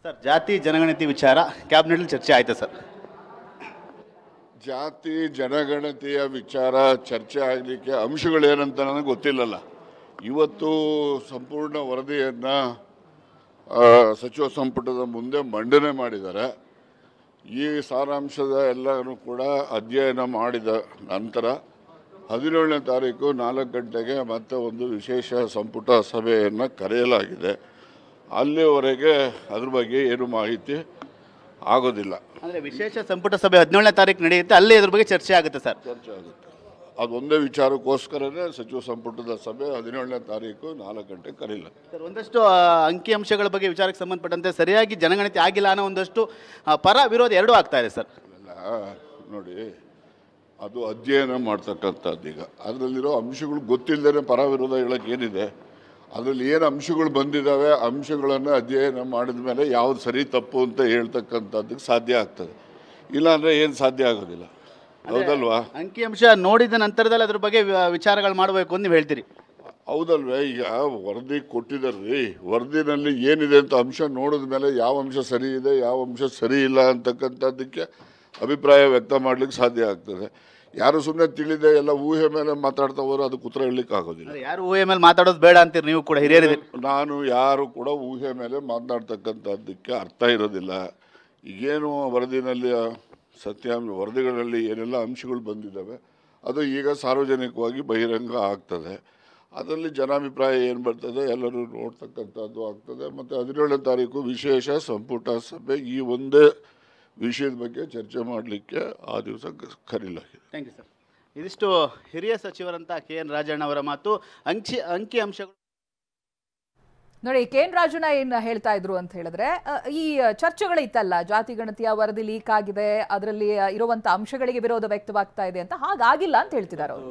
Sir, ಜಾತಿ ಜನಗಣತಿ ವಿಚಾರ ಕ್ಯಾಬಿನೆಟ್ ಚರ್ಚೆ ಆಯ್ತಾ ಸರ್? ಜಾತಿ ಜನಗಣತಿಯ ವಿಚಾರ ಚರ್ಚೆ ಆಗಲಿಕ್ಕೆ ಅಂಶಗಳೇನಂತ ನನಗೆ ಗೊತ್ತಿಲ್ಲಲ್ಲ. ಇವತ್ತು ಸಂಪೂರ್ಣ ವರದಿಯನ್ನು ಸಚಿವ ಸಂಪುಟದ ಮುಂದೆ ಮಂಡನೆ ಮಾಡಿದ್ದಾರೆ. ಈ ಸಾರಾಂಶದ ಎಲ್ಲರೂ ಕೂಡ ಅಧ್ಯಯನ ಮಾಡಿದ ನಂತರ 17ನೇ ತಾರೀಕು 4 ಗಂಟೆಗೆ ಮತ್ತೆ ಒಂದು ವಿಶೇಷ ಸಂಪುಟ ಸಭೆಯನ್ನು ಕರೆಯಲಾಗಿದೆ. ಅಲ್ಲಿವರೆಗೆ ಅದ್ರ ಬಗ್ಗೆ ಏನು ಮಾಹಿತಿ ಆಗೋದಿಲ್ಲ. ಅಂದರೆ ವಿಶೇಷ ಸಂಪುಟ ಸಭೆ 17ನೇ ತಾರೀಕು ನಡೆಯುತ್ತೆ, ಅಲ್ಲೇ ಇದ್ರ ಬಗ್ಗೆ ಚರ್ಚೆ ಆಗುತ್ತೆ ಸರ್? ಚರ್ಚೆ ಆಗುತ್ತೆ. ಅದೊಂದೇ ವಿಚಾರಕ್ಕೋಸ್ಕರನೇ ಸಚಿವ ಸಂಪುಟದ ಸಭೆ 17ನೇ ತಾರೀಕು 4 ಗಂಟೆಗೆ ಕರೀಲ. ಸರ್, ಒಂದಷ್ಟು ಅಂಕಿಅಂಶಗಳ ಬಗ್ಗೆ ವಿಚಾರಕ್ಕೆ ಸಂಬಂಧಪಟ್ಟಂತೆ ಸರಿಯಾಗಿ ಜನಗಣತಿ ಆಗಿಲ್ಲ ಅನ್ನೋ ಒಂದಷ್ಟು ಪರ ವಿರೋಧ ಎರಡೂ ಆಗ್ತಾ ಇದೆ ಸರ್. ನೋಡಿ, ಅದು ಅಧ್ಯಯನ ಮಾಡ್ತಕ್ಕಂಥದ್ದು. ಈಗ ಅದರಲ್ಲಿರೋ ಅಂಶಗಳು ಗೊತ್ತಿಲ್ಲದೇ ಪರ ವಿರೋಧ ಹೇಳೋಕ್ಕೆ ಏನಿದೆ? ಅದರಲ್ಲಿ ಏನು ಅಂಶಗಳು ಬಂದಿದ್ದಾವೆ, ಅಂಶಗಳನ್ನು ಅಧ್ಯಯನ ಮಾಡಿದ ಮೇಲೆ ಯಾವ್ದು ಸರಿ ತಪ್ಪು ಅಂತ ಹೇಳ್ತಕ್ಕಂಥದ್ದಕ್ಕೆ ಸಾಧ್ಯ ಆಗ್ತದೆ. ಇಲ್ಲಾಂದರೆ ಏನು ಸಾಧ್ಯ ಆಗೋದಿಲ್ಲ, ಹೌದಲ್ವಾ? ಅಂಕಿಅಂಶ ನೋಡಿದ ನಂತರದಲ್ಲಿ ಅದ್ರ ಬಗ್ಗೆ ವಿಚಾರಗಳು ಮಾಡಬೇಕು ಅಂತ ನೀವು ಹೇಳ್ತೀರಿ, ಹೌದಲ್ವೇ? ಈಗ ವರದಿ ಕೊಟ್ಟಿದ್ದಾರೆ, ವರದಿನಲ್ಲಿ ಏನಿದೆ ಅಂತ ಅಂಶ ನೋಡಿದ ಮೇಲೆ ಯಾವ ಅಂಶ ಸರಿ ಇದೆ, ಯಾವ ಅಂಶ ಸರಿ ಇಲ್ಲ ಅಂತಕ್ಕಂಥದ್ದಕ್ಕೆ ಅಭಿಪ್ರಾಯ ವ್ಯಕ್ತ ಮಾಡಲಿಕ್ಕೆ ಸಾಧ್ಯ ಆಗ್ತದೆ. ಯಾರು ಸುಮ್ಮನೆ ತಿಳಿದೆ ಎಲ್ಲ ಊಹೆ ಮೇಲೆ ಮಾತಾಡ್ತಾ ಹೋದ್ರೆ ಅದಕ್ಕೆ ಉತ್ತರ ಹೇಳಲಿಕ್ಕೆ ಆಗೋದಿಲ್ಲ. ಯಾರು ಊಹೆ ಮೇಲೆ ಮಾತಾಡೋದು ಬೇಡ ಅಂತೀರಿ ನೀವು ಕೂಡ ಹಿರಿಯರಿದೆ. ನಾನು ಯಾರು ಕೂಡ ಊಹೆ ಮೇಲೆ ಮಾತನಾಡ್ತಕ್ಕಂಥದ್ದಕ್ಕೆ ಅರ್ಥ ಇರೋದಿಲ್ಲ. ಈಗೇನು ವರದಿನಲ್ಲಿ ವರದಿಗಳಲ್ಲಿ ಏನೆಲ್ಲ ಅಂಶಗಳು ಬಂದಿದ್ದಾವೆ ಅದು ಈಗ ಸಾರ್ವಜನಿಕವಾಗಿ ಬಹಿರಂಗ ಆಗ್ತದೆ. ಅದರಲ್ಲಿ ಜನಾಭಿಪ್ರಾಯ ಏನು ಬರ್ತದೆ ಎಲ್ಲರೂ ನೋಡ್ತಕ್ಕಂಥದ್ದು ಆಗ್ತದೆ. ಮತ್ತು 17ನೇ ತಾರೀಕು ವಿಶೇಷ ಸಂಪುಟ ಸಭೆ ಈ ಒಂದೇ ವಿಷಯದ ಬಗ್ಗೆ ಚರ್ಚೆ ಮಾಡಲಿಕ್ಕೆ ಆ ದಿವಸ ಕರೀಲಾಗಿದೆ. Thank you sir. ಇದಿಷ್ಟು ಹಿರಿಯ ಸಚಿವರಂತ KN ರಾಜಣ್ಣ ಅವರ ಮಾತು. ಅಂಕಿಅಂಶಗಳು ನೋಡಿ, KN ರಾಜಣ್ಣ ಏನು ಹೇಳ್ತಾ ಇದ್ರು ಅಂತ ಹೇಳಿದ್ರೆ, ಈ ಚರ್ಚೆಗಳಿತ್ತಲ್ಲ, ಜಾತಿ ಗಣತಿಯ ವರದಿ ಲೀಕ್ ಆಗಿದೆ, ಅದರಲ್ಲಿ ಇರುವಂತ ಅಂಶಗಳಿಗೆ ವಿರೋಧ ವ್ಯಕ್ತವಾಗ್ತಾ ಇದೆ ಅಂತ, ಹಾಗಾಗಿಲ್ಲ ಅಂತ ಹೇಳ್ತಿದ್ದಾರೆ ಅವರು.